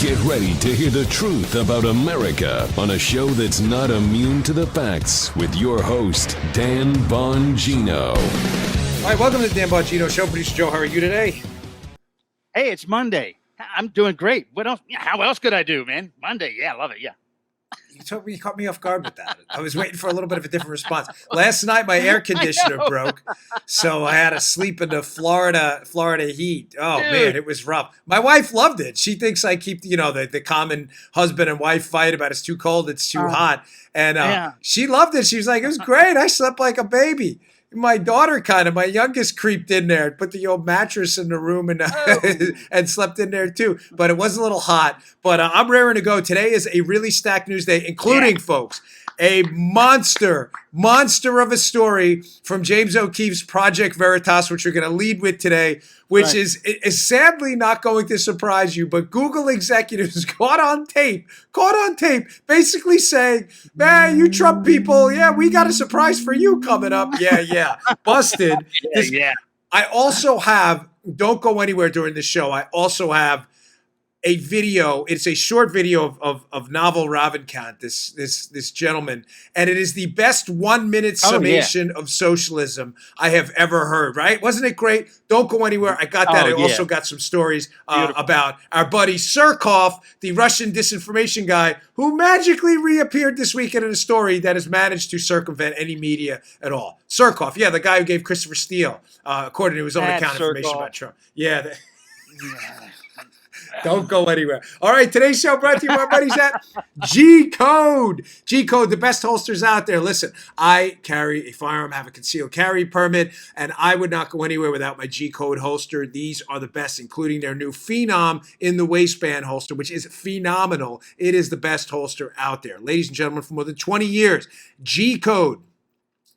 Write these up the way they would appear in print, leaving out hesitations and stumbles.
Get ready to hear the truth about America on a show that's not immune to the facts with your host, Dan Bongino. All right, welcome to the Dan Bongino Show. Producer Joe, how are you today? Hey, it's Monday. I'm doing great. What else? How else could I do, man? Monday, yeah, I love it, yeah. You caught me off guard with that. I was waiting for a little bit of a different response. Last night, my air conditioner broke, so I had to sleep in the Florida heat. Oh, Dude. Man, it was rough. My wife loved it. She thinks I keep, the common husband and wife fight about it's too cold, it's too hot. And Yeah. She loved it. She was like, it was great. I slept like a baby. My daughter my youngest creeped in there and put the old mattress in the room and and slept in there too. But it was a little hot. But I'm raring to go. Today is a really stacked news day, including, folks, a monster of a story from James O'Keefe's Project Veritas, which we're going to lead with today, which is sadly not going to surprise you. But Google executives caught on tape, basically saying, man, you Trump people, yeah, we got a surprise for you coming up. Yeah. Busted. Yeah. I also have, don't go anywhere during the show, I also have a video. It's a short video of Naval Ravikant, this gentleman, and it is the best 1 minute summation of socialism I have ever heard. Right? Wasn't it great? Don't go anywhere. I got that. I also got some stories about our buddy Surkov, the Russian disinformation guy, who magically reappeared this weekend in a story that has managed to circumvent any media at all. Surkov, yeah, the guy who gave Christopher Steele, according to his own account, information about Trump. Yeah. Don't go anywhere. All right, today's show brought to you by our buddies at G-Code. G-Code, the best holsters out there. Listen, I carry a firearm, have a concealed carry permit, and I would not go anywhere without my G-Code holster. These are the best, including their new Phenom in the waistband holster, which is phenomenal. It is the best holster out there. Ladies and gentlemen, for more than 20 years, G-Code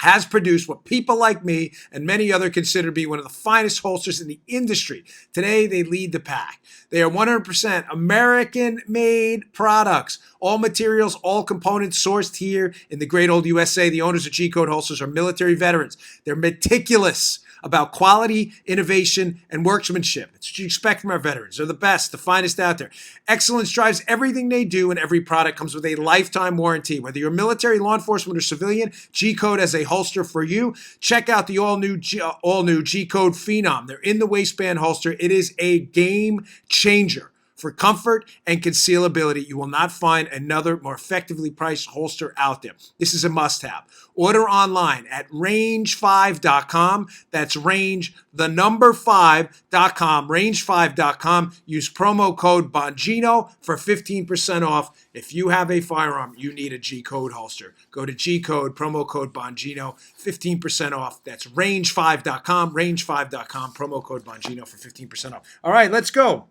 has produced what people like me and many others consider to be one of the finest holsters in the industry. Today, they lead the pack. They are 100% American-made products. All materials, all components sourced here in the great old USA. The owners of G-Code holsters are military veterans. They're meticulous about quality, innovation, and workmanship. It's what you expect from our veterans. They're the best, the finest out there. Excellence drives everything they do, and every product comes with a lifetime warranty. Whether you're military, law enforcement, or civilian, G-Code has a holster for you. Check out the all-new G-Code Phenom. They're in the waistband holster. It is a game changer. For comfort and concealability, you will not find another more effectively priced holster out there. This is a must-have. Order online at range5.com. That's range, the number 5.com, range5.com. Use promo code Bongino for 15% off. If you have a firearm, you need a G-Code holster. Go to G-Code, promo code Bongino, 15% off. That's range5.com, range5.com, promo code Bongino for 15% off. All right, let's go.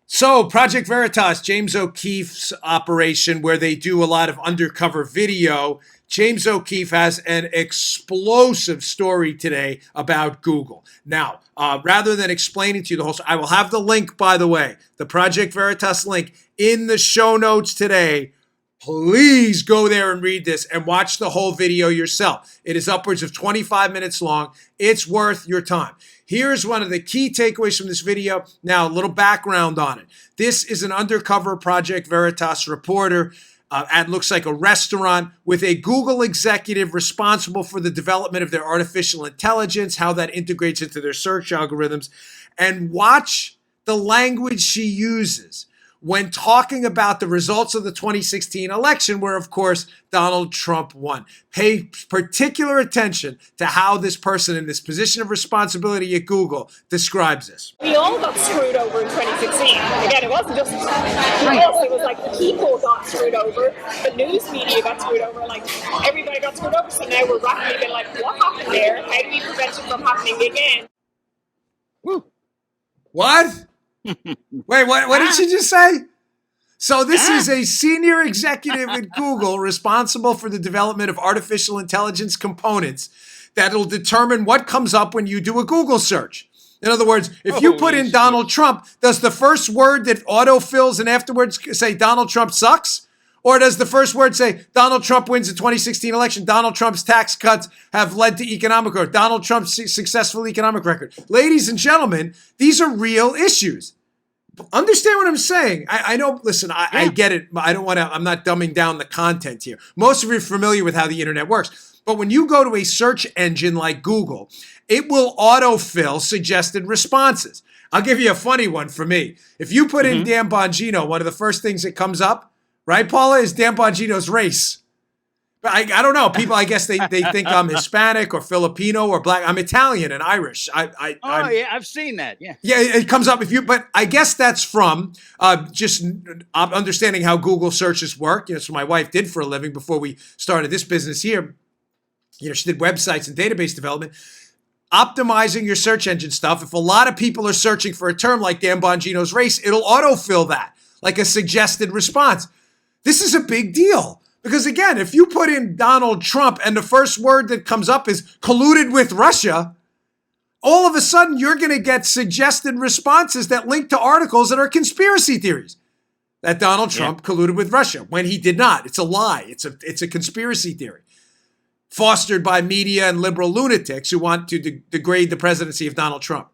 So, Project Veritas, James O'Keefe's operation where they do a lot of undercover video. James O'Keefe has an explosive story today about Google. Now, rather than explaining to you the whole story, I will have the link, by the way, the Project Veritas link in the show notes today. Please go there and read this and watch the whole video yourself. It is upwards of 25 minutes long. It's worth your time. Here's one of the key takeaways from this video. Now, a little background on it. This is an undercover Project Veritas reporter at looks like a restaurant with a Google executive responsible for the development of their artificial intelligence, how that integrates into their search algorithms, and watch the language she uses when talking about the results of the 2016 election, where, of course, Donald Trump won. Pay particular attention to how this person in this position of responsibility at Google describes this. We all got screwed over in 2016. Again, it wasn't just us, it was like the people got screwed over, the news media got screwed over, like everybody got screwed over. So now we're rapidly being like, what happened there? How do we prevent it from happening again? Woo. What? Wait, what did she just say? So this is a senior executive at Google responsible for the development of artificial intelligence components that'll determine what comes up when you do a Google search. In other words, if you put in Donald Trump, does the first word that autofills and afterwards say Donald Trump sucks? Or does the first word say Donald Trump wins the 2016 election, Donald Trump's tax cuts have led to economic growth, Donald Trump's successful economic record? Ladies and gentlemen, these are real issues. understand what I'm saying. I know, listen, I Yeah. get it. I don't want to, I'm not dumbing down the content here. Most of you are familiar with how the internet works. But when you go to a search engine like Google, it will autofill suggested responses. I'll give you a funny one for me. If you put in Dan Bongino, one of the first things that comes up, right, Paula, is Dan Bongino's race. But I don't know. People, I guess they think I'm Hispanic or Filipino or black. I'm Italian and Irish. I'm, Yeah, I've seen that. Yeah. yeah, it comes up but I guess that's from just understanding how Google searches work. So my wife did for a living before we started this business here. She did websites and database development. Optimizing your search engine stuff. If a lot of people are searching for a term like Dan Bongino's race, it'll autofill that like a suggested response. This is a big deal. Because again, if you put in Donald Trump and the first word that comes up is colluded with Russia, all of a sudden you're going to get suggested responses that link to articles that are conspiracy theories. That Donald Trump colluded with Russia when he did not. It's a lie. It's a conspiracy theory fostered by media and liberal lunatics who want to degrade the presidency of Donald Trump.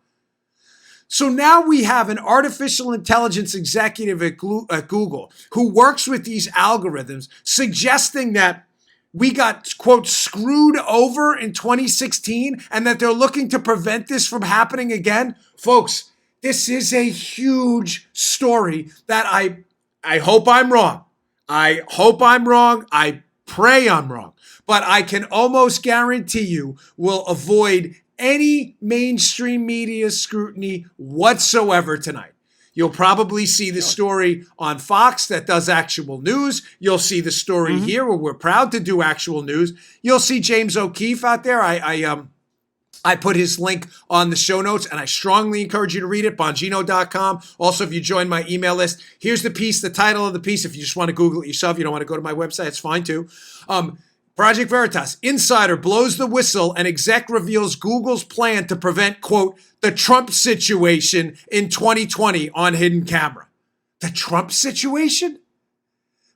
So now we have an artificial intelligence executive at Google who works with these algorithms suggesting that we got, quote, screwed over in 2016 and that they're looking to prevent this from happening again. Folks, this is a huge story that I hope I'm wrong. I hope I'm wrong. I pray I'm wrong. But I can almost guarantee you will avoid any mainstream media scrutiny whatsoever tonight. You'll probably see the story on Fox that does actual news. You'll see the story here where we're proud to do actual news. You'll see James O'Keefe out there. I put his link on the show notes, and I strongly encourage you to read it, Bongino.com. Also, if you join my email list, here's the piece, the title of the piece. If you just want to Google it yourself, you don't want to go to my website, it's fine too. Project Veritas, insider blows the whistle and exec reveals Google's plan to prevent, quote, the Trump situation in 2020 on hidden camera. The Trump situation?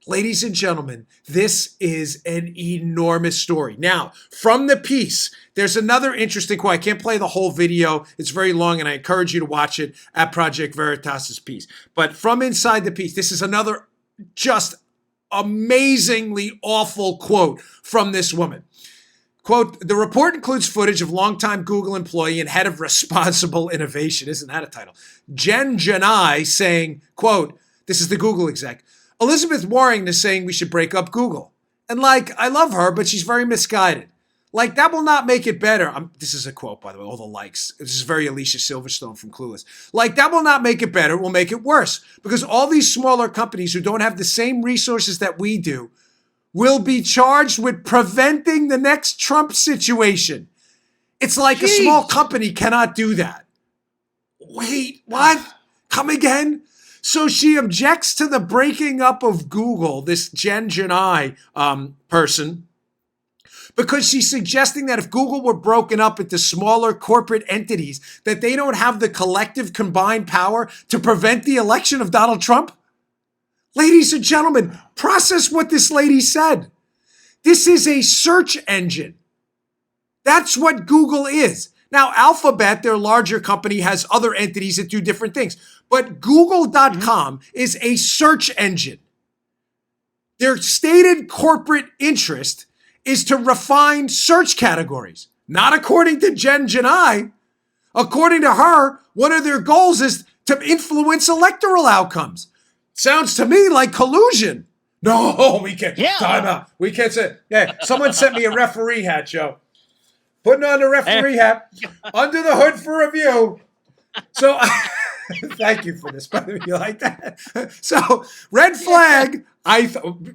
Ladies and gentlemen, this is an enormous story. Now, from the piece, there's another interesting quote. I can't play the whole video. It's very long, and I encourage you to watch it at Project Veritas's piece. But from inside the piece, this is another just amazingly awful quote from this woman. Quote, the report includes footage of longtime Google employee and head of responsible innovation. Isn't that a title? Jen Janai saying, quote, this is the Google exec, Elizabeth Warren is saying we should break up Google. And I love her, but she's very misguided. That will not make it better. This is a quote, by the way, all the likes. This is very Alicia Silverstone from Clueless. That will not make it better. It will make it worse. Because all these smaller companies who don't have the same resources that we do will be charged with preventing the next Trump situation. It's like a small company cannot do that. Wait, what? Come again? So she objects to the breaking up of Google, this Jen Janai person, because she's suggesting that if Google were broken up into smaller corporate entities, that they don't have the collective combined power to prevent the election of Donald Trump. Ladies and gentlemen, process what this lady said. This is a search engine. That's what Google is. Now, Alphabet, their larger company, has other entities that do different things. But Google.com is a search engine. Their stated corporate interest is to refine search categories. Not according to Jen Janai. According to her, one of their goals is to influence electoral outcomes. Sounds to me like collusion. No, we can't. Yeah. Time out. We can't say. Yeah, someone sent me a referee hat, Joe. Putting on the referee hat. Under the hood for review. So, thank you for this, by the way. You like that? So, red flag.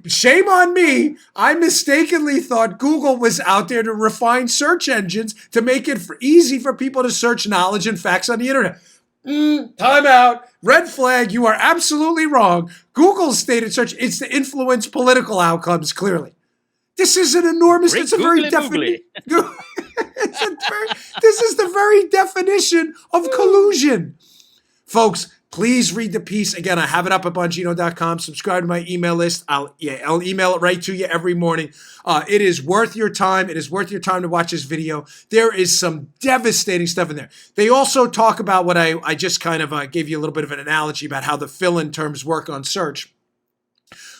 Shame on me. I mistakenly thought Google was out there to refine search engines to make it easy for people to search knowledge and facts on the internet. Time out. Red flag. You are absolutely wrong. Google's stated search, it's to influence political outcomes, clearly. This is an enormous, it's a very definite. This is the very definition of collusion. Folks, Please read the piece. Again, I have it up at Bongino.com. Subscribe to my email list. I'll email it right to you every morning. It is worth your time. It is worth your time to watch this video. There is some devastating stuff in there. They also talk about what I just kind of gave you a little bit of an analogy about how the fill-in terms work on search.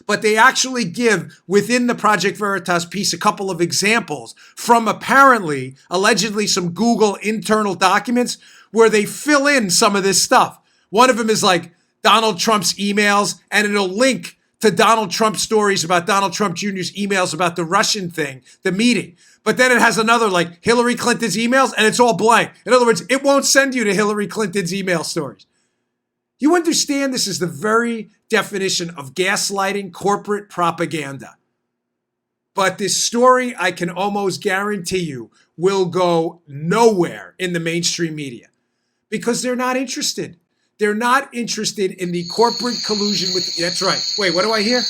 But they actually give, within the Project Veritas piece, a couple of examples from allegedly some Google internal documents where they fill in some of this stuff. One of them is like Donald Trump's emails, and it'll link to Donald Trump stories about Donald Trump Jr.'s emails about the Russian thing, the meeting. But then it has another like Hillary Clinton's emails, and it's all blank. In other words, it won't send you to Hillary Clinton's email stories. You understand this is the very definition of gaslighting, corporate propaganda. But this story, I can almost guarantee you, will go nowhere in the mainstream media because they're not interested. They're not interested in the corporate collusion with. That's right. Wait, what do I hear?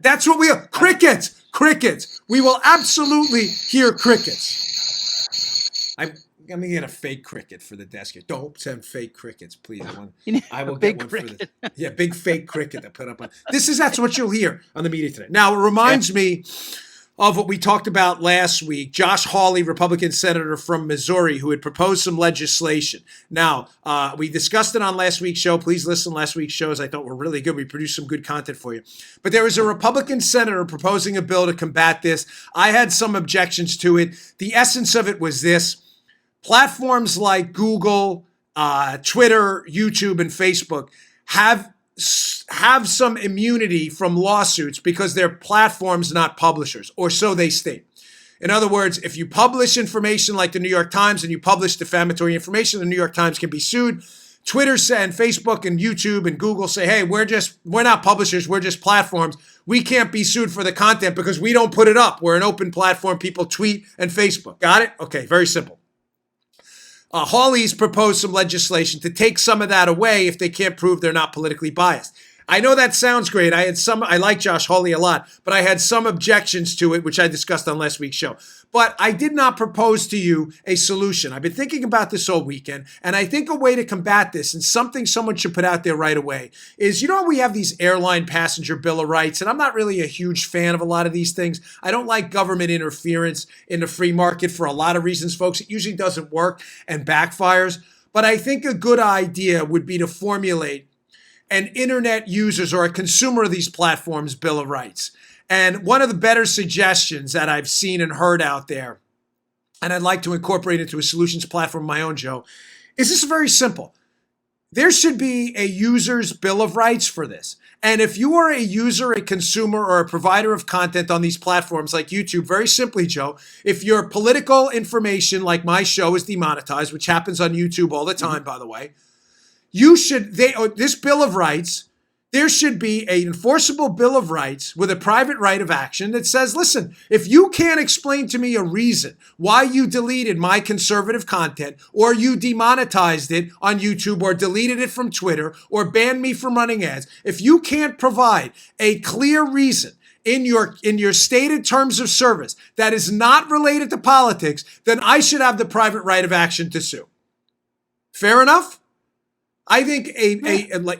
That's what we are? Crickets. Crickets. We will absolutely hear crickets. I'm going to get a fake cricket for the desk here. Don't send fake crickets, please. I will get one cricket. For the big fake cricket that put up on. That's what you'll hear on the media today. Now, it reminds me of what we talked about last week. Josh Hawley, Republican senator from Missouri, who had proposed some legislation. Now, we discussed it on last week's show. Please listen to last week's shows. I thought were really good. We produced some good content for you. But there was a Republican senator proposing a bill to combat this. I had some objections to it. The essence of it was this. Platforms like Google, Twitter, YouTube, and Facebook have some immunity from lawsuits because they're platforms, not publishers, or so they state. In other words, if you publish information like the New York Times and you publish defamatory information, the New York Times can be sued. Twitter and Facebook and YouTube and Google say, hey, we're not publishers, we're just platforms. We can't be sued for the content because we don't put it up. We're an open platform. People tweet and Facebook. Got it? Okay, very simple. Hawley's proposed some legislation to take some of that away if they can't prove they're not politically biased. I know that sounds great. I like Josh Hawley a lot, but I had some objections to it, which I discussed on last week's show. But I did not propose to you a solution. I've been thinking about this all weekend, and I think a way to combat this, and something someone should put out there right away, is, we have these airline passenger bill of rights, and I'm not really a huge fan of a lot of these things. I don't like government interference in the free market for a lot of reasons, folks. It usually doesn't work and backfires. But I think a good idea would be to formulate an internet users or a consumer of these platforms bill of rights. And one of the better suggestions that I've seen and heard out there, and I'd like to incorporate into a solutions platform of my own, Joe, is this very simple. There should be a user's bill of rights for this. And if you are a user, a consumer, or a provider of content on these platforms like YouTube, very simply, Joe, if your political information like my show is demonetized, which happens on YouTube all the time, by the way, this Bill of Rights, there should be an enforceable Bill of Rights with a private right of action that says, listen, if you can't explain to me a reason why you deleted my conservative content, or you demonetized it on YouTube, or deleted it from Twitter, or banned me from running ads, if you can't provide a clear reason in your stated terms of service that is not related to politics, then I should have the private right of action to sue. Fair enough? I think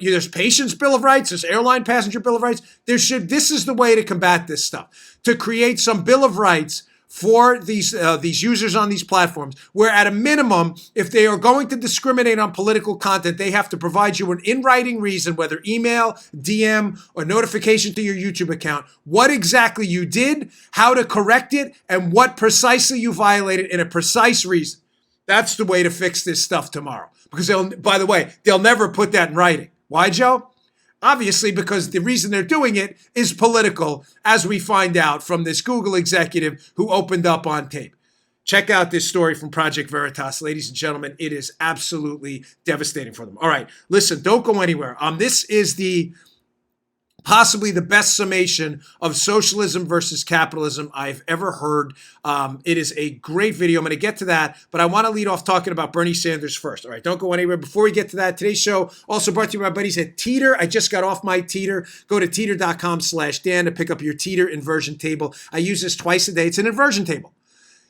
there's patients' bill of rights, there's airline passenger bill of rights. This is the way to combat this stuff, to create some bill of rights for these users on these platforms, where at a minimum, if they are going to discriminate on political content, they have to provide you an in-writing reason, whether email, DM, or notification to your YouTube account, what exactly you did, how to correct it, and what precisely you violated in a precise reason. That's the way to fix this stuff tomorrow. Because they'll never put that in writing. Why, Joe? Obviously, because the reason they're doing it is political, as we find out from this Google executive who opened up on tape. Check out this story from Project Veritas, ladies and gentlemen. It is absolutely devastating for them. All right, listen, don't go anywhere. This is possibly the best summation of socialism versus capitalism I've ever heard. It is a great video. I'm going to get to that, but I want to lead off talking about Bernie Sanders first. All right, don't go anywhere. Before we get to that, today's show also brought to you by my buddies at Teeter. I just got off my Teeter. Go to teeter.com/Dan to pick up your Teeter inversion table. I use this twice a day. It's an inversion table.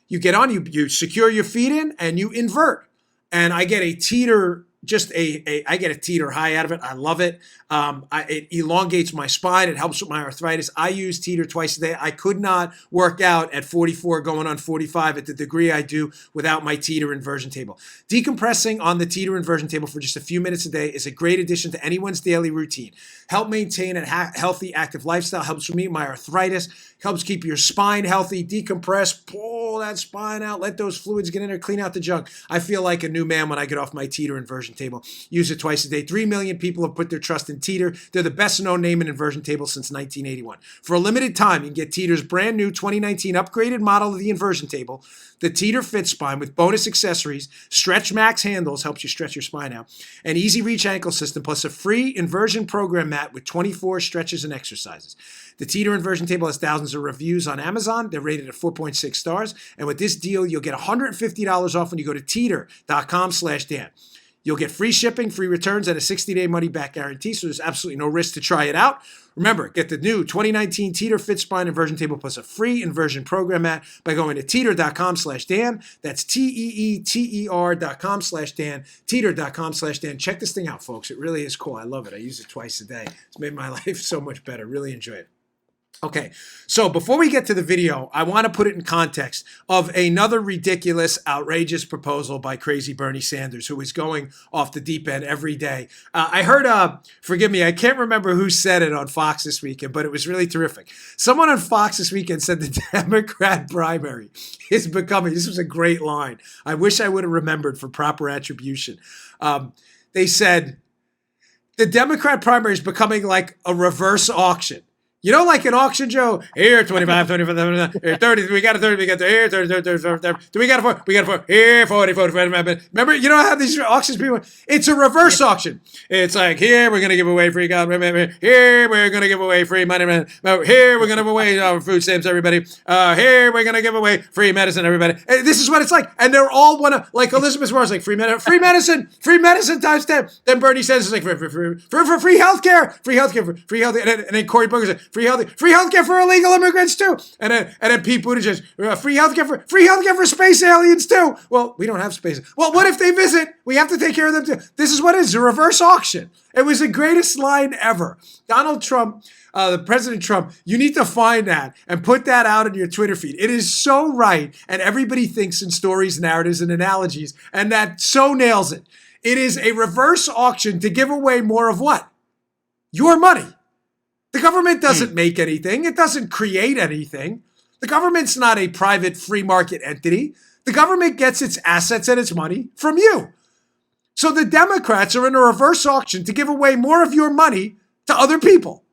You get on, you secure your feet in, and you invert. And I get a Teeter just I get a teeter high out of it. I love it. It elongates my spine. It helps with my arthritis. I use teeter twice a day. I could not work out at 44 going on 45 at the degree I do without my teeter inversion table. Decompressing on the teeter inversion table for just a few minutes a day is a great addition to anyone's daily routine. Help maintain a healthy, active lifestyle. Helps for me, my arthritis. Helps keep your spine healthy. Decompress. Pull that spine out. Let those fluids get in there. Clean out the junk. I feel like a new man when I get off my teeter inversion table. Use it twice a day. 3 million people have put their trust in Teeter. They're the best known name in inversion tables since 1981. For a limited time, you can get Teeter's brand new 2019 upgraded model of the inversion table, the Teeter Fit Spine, with bonus accessories, Stretch Max handles, helps you stretch your spine out, an easy reach ankle system, plus a free inversion program mat with 24 stretches and exercises. The Teeter inversion table has thousands of reviews on Amazon. They're rated at 4.6 stars. And with this deal, you'll get $150 off when you go to teeter.com/Dan. You'll get free shipping, free returns, and a 60-day money-back guarantee, so there's absolutely no risk to try it out. Remember, get the new 2019 Teeter Fit Spine Inversion Table plus a free inversion program mat by going to teeter.com/Dan. That's teeter.com/Dan, teeter.com/Dan. Check this thing out, folks. It really is cool. I love it. I use it twice a day. It's made my life so much better. Really enjoy it. Okay, so before we get to the video, I want to put it in context of another ridiculous, outrageous proposal by crazy Bernie Sanders, who is going off the deep end every day. I heard, forgive me, I can't remember who said it on Fox this weekend, but it was really terrific. Someone on Fox this weekend said the Democrat primary is becoming, this was a great line. I wish I would have remembered for proper attribution. They said, the Democrat primary is becoming like a reverse auction. You know, like an auction, Joe? Here, 25, 25, here, 30, we got a 30, we got here, 30, 30, 30, 30, do we got a 4, we got a 4, here, 40, 40, 40, remember, you know how these auctions people, it's a reverse auction. It's like, here, we're going to give away free God, here, we're going to give away free money, here, we're going to give away our food stamps, everybody, here, we're going to give away free medicine, everybody. This is what it's like. And they're all want to, like Elizabeth Warren's like, free medicine times 10. Then Bernie says it's like, for free healthcare, and then Cory Booker says, free healthcare for illegal immigrants too, and then Pete Buttigieg, free healthcare for space aliens too. Well, we don't have space. Well, what if they visit? We have to take care of them too. This is what it is, a reverse auction. It was the greatest line ever. Donald Trump, the President Trump, you need to find that and put that out on your Twitter feed. It is so right, and everybody thinks in stories, narratives, and analogies, and that so nails it. It is a reverse auction to give away more of what? Your money. The government doesn't make anything. It doesn't create anything. The government's not a private free market entity. The government gets its assets and its money from you. So the Democrats are in a reverse auction to give away more of your money to other people,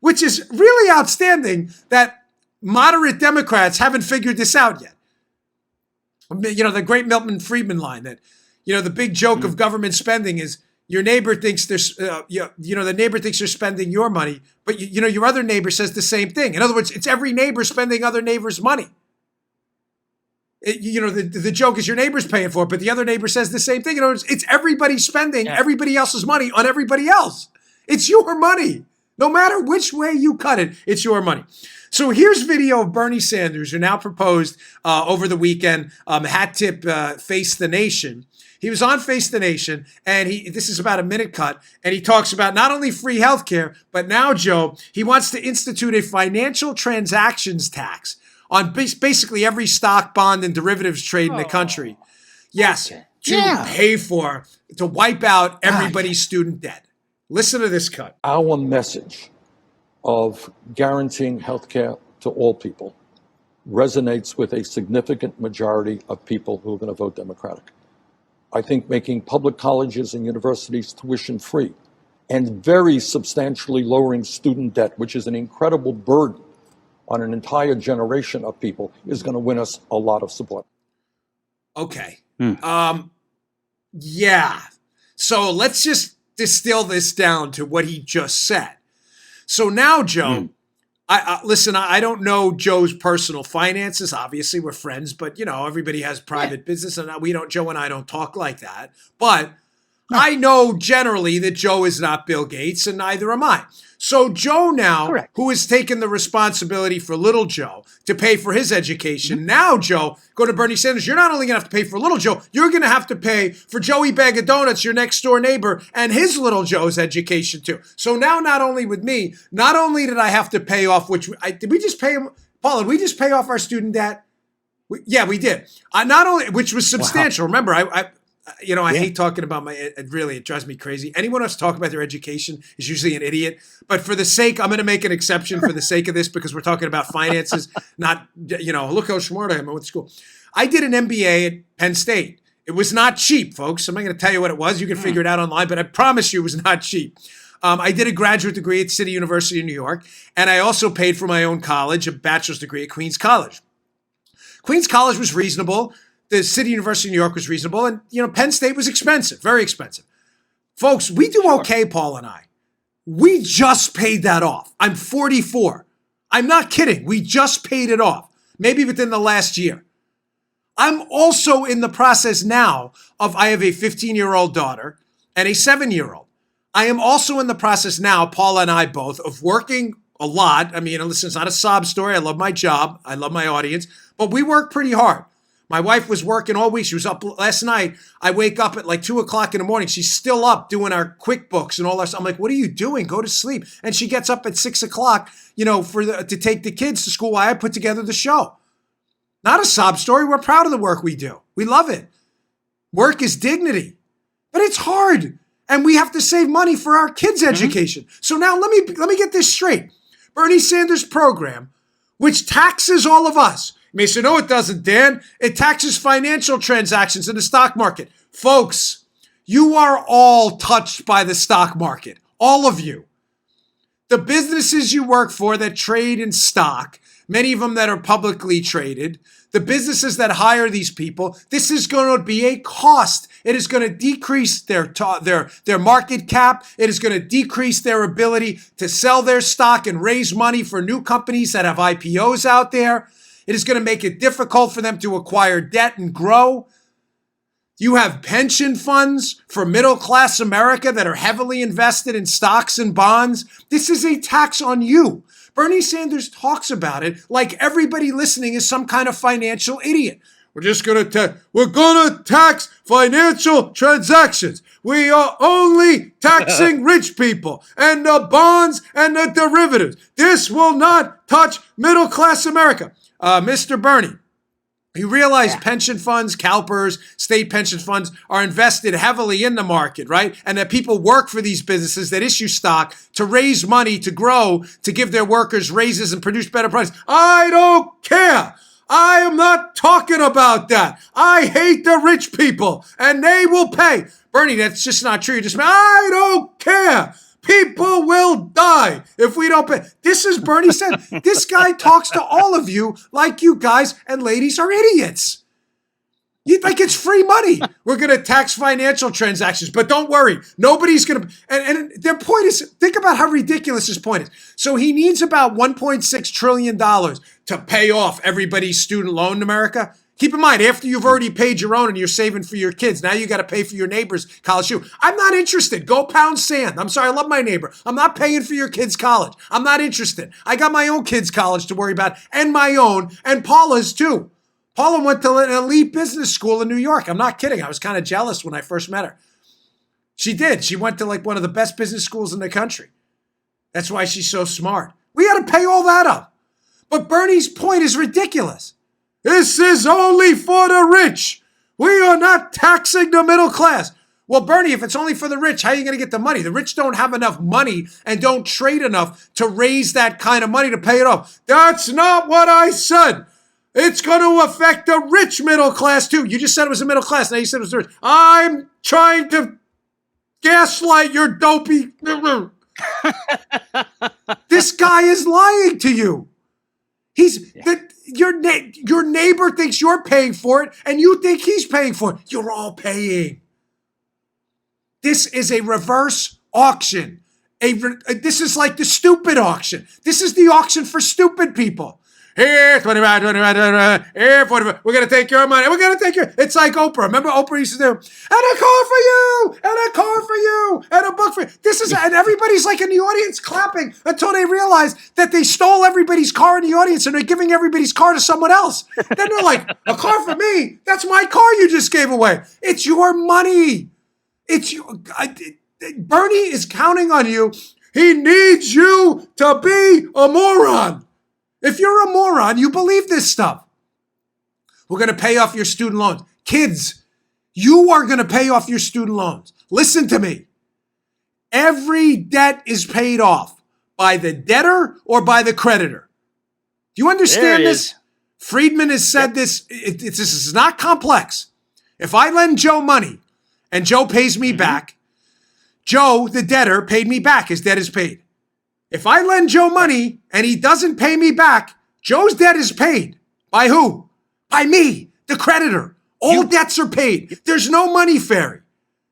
which is really outstanding that moderate Democrats haven't figured this out yet. You know, the great Milton Friedman line that, you know, the big joke of government spending is, your neighbor thinks there's, the neighbor thinks you're spending your money, but you know your other neighbor says the same thing. In other words, it's every neighbor spending other neighbor's money. The joke is your neighbor's paying for it, but the other neighbor says the same thing. In other words, it's everybody spending everybody else's money on everybody else. It's your money. No matter which way you cut it, it's your money. So here's video of Bernie Sanders, who now proposed over the weekend, hat tip Face the Nation. He was on Face the Nation, and this is about a minute cut, and he talks about not only free healthcare, but now, Joe, he wants to institute a financial transactions tax on basically every stock, bond, and derivatives trade in the country. Yes, to wipe out everybody's student debt. Listen to this cut. Our message of guaranteeing healthcare to all people resonates with a significant majority of people who are going to vote Democratic. I think making public colleges and universities tuition free and very substantially lowering student debt, which is an incredible burden on an entire generation of people, is going to win us a lot of support. Okay. Yeah. So let's just distill this down to what he just said. So now, Joe, listen, I don't know Joe's personal finances. Obviously, we're friends, but, you know, everybody has private business, and Joe and I don't talk like that. But I know generally that Joe is not Bill Gates, and neither am I. So Joe now, Correct. who has taken the responsibility for little Joe to pay for his education, now Joe, go to Bernie Sanders, you're not only going to have to pay for little Joe, you're going to have to pay for Joey Bag of Donuts, your next door neighbor, and his little Joe's education too. So now not only with me, not only did I have to pay off, did we just pay him? Paula, did we just pay off our student debt? Yeah, we did. Not only, which was substantial. Wow. Remember, I hate talking about it drives me crazy. Anyone else talk about their education is usually an idiot. But for the sake, I'm going to make an exception for the sake of this because we're talking about finances, not, look how smart I am. I went to school. I did an MBA at Penn State. It was not cheap, folks. I'm not going to tell you what it was. You can figure it out online, but I promise you it was not cheap. I did a graduate degree at City University of New York, and I also paid for my own college, a bachelor's degree at Queens College. Queens College was reasonable. The City University of New York was reasonable. And, Penn State was expensive, very expensive. Folks, we do okay, Paul and I. We just paid that off. I'm 44. I'm not kidding. We just paid it off, maybe within the last year. I'm also in the process now I have a 15-year-old daughter and a 7-year-old. I am also in the process now, Paula and I both, of working a lot. I mean, listen, it's not a sob story. I love my job. I love my audience. But we work pretty hard. My wife was working all week. She was up last night. I wake up at like 2 o'clock in the morning. She's still up doing our QuickBooks and all that stuff. I'm like, what are you doing? Go to sleep. And she gets up at 6 o'clock, to take the kids to school while I put together the show. Not a sob story. We're proud of the work we do. We love it. Work is dignity. But it's hard. And we have to save money for our kids' education. So now let me get this straight. Bernie Sanders' program, which taxes all of us. You may say, no, it doesn't, Dan. It taxes financial transactions in the stock market. Folks, you are all touched by the stock market. All of you. The businesses you work for that trade in stock, many of them that are publicly traded, the businesses that hire these people, this is going to be a cost. It is going to decrease their market cap. It is going to decrease their ability to sell their stock and raise money for new companies that have IPOs out there. It is going to make it difficult for them to acquire debt and grow. You have pension funds for middle-class America that are heavily invested in stocks and bonds. This is a tax on you. Bernie Sanders talks about it like everybody listening is some kind of financial idiot. We're going to tax financial transactions. We are only taxing rich people and the bonds and the derivatives. This will not touch middle-class America. Mr. Bernie, you realize pension funds, CalPERS, state pension funds are invested heavily in the market, right? And that people work for these businesses that issue stock to raise money, to grow, to give their workers raises and produce better products. I don't care. I am not talking about that. I hate the rich people and they will pay. Bernie, that's just not true. I don't care. People will die if we don't pay. This is Bernie said. This guy talks to all of you like you guys and ladies are idiots. You think it's free money. We're going to tax financial transactions, but don't worry. Nobody's going to. And their point is, think about how ridiculous his point is. So he needs about $1.6 trillion to pay off everybody's student loan in America. Keep in mind, after you've already paid your own and you're saving for your kids, now you got to pay for your neighbor's college too. I'm not interested. Go pound sand. I'm sorry. I love my neighbor. I'm not paying for your kids' college. I'm not interested. I got my own kids' college to worry about and my own and Paula's too. Paula went to an elite business school in New York. I'm not kidding. I was kind of jealous when I first met her. She did. She went to like one of the best business schools in the country. That's why she's so smart. We got to pay all that up. But Bernie's point is ridiculous. This is only for the rich. We are not taxing the middle class. Well, Bernie, if it's only for the rich, how are you going to get the money? The rich don't have enough money and don't trade enough to raise that kind of money to pay it off. That's not what I said. It's going to affect the rich middle class too. You just said it was the middle class. Now you said it was the rich. I'm trying to gaslight your dopey. This guy is lying to you. Your neighbor thinks you're paying for it, and you think he's paying for it. You're all paying. This is a reverse auction. This is like the stupid auction. This is the auction for stupid people. Here, 25, 25, here, 45. We're going to take your money. We're going to take your. It's like Oprah. Remember Oprah used to do, and a car for you, and a car and everybody's like in the audience clapping until they realize that they stole everybody's car in the audience and they're giving everybody's car to someone else. Then they're like, a car for me? That's my car you just gave away. It's your money. Bernie is counting on you. He needs you to be a moron. If you're a moron, you believe this stuff. We're going to pay off your student loans. Kids, you are going to pay off your student loans. Listen to me. Every debt is paid off by the debtor or by the creditor. Do you understand this? Friedman has said this. This is not complex. If I lend Joe money and Joe pays me back, Joe, the debtor, paid me back. His debt is paid. If I lend Joe money and he doesn't pay me back, Joe's debt is paid. By who? By me, the creditor. All debts are paid. There's no money fairy.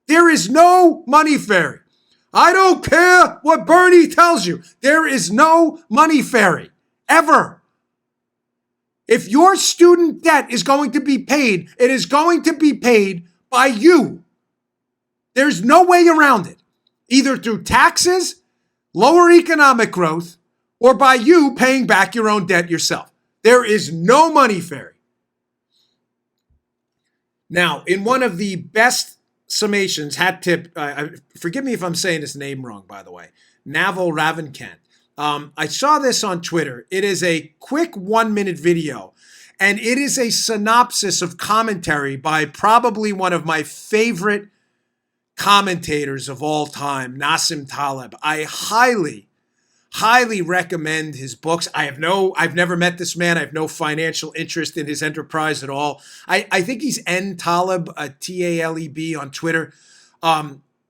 There is no money fairy. I don't care what Bernie tells you. There is no money fairy. Ever. If your student debt is going to be paid, it is going to be paid by you. There's no way around it. Either through taxes, lower economic growth, or by you paying back your own debt yourself. There is no money fairy. Now, in one of the best summations, hat tip, forgive me if I'm saying his name wrong, by the way, Naval Ravikant. I saw this on Twitter. It is a quick 1-minute video, and it is a synopsis of commentary by probably one of my favorite commentators of all time, Nassim Taleb. I highly recommend his books. I've never met this man. I have no financial interest in his enterprise at all. I think he's N Taleb, Taleb on Twitter.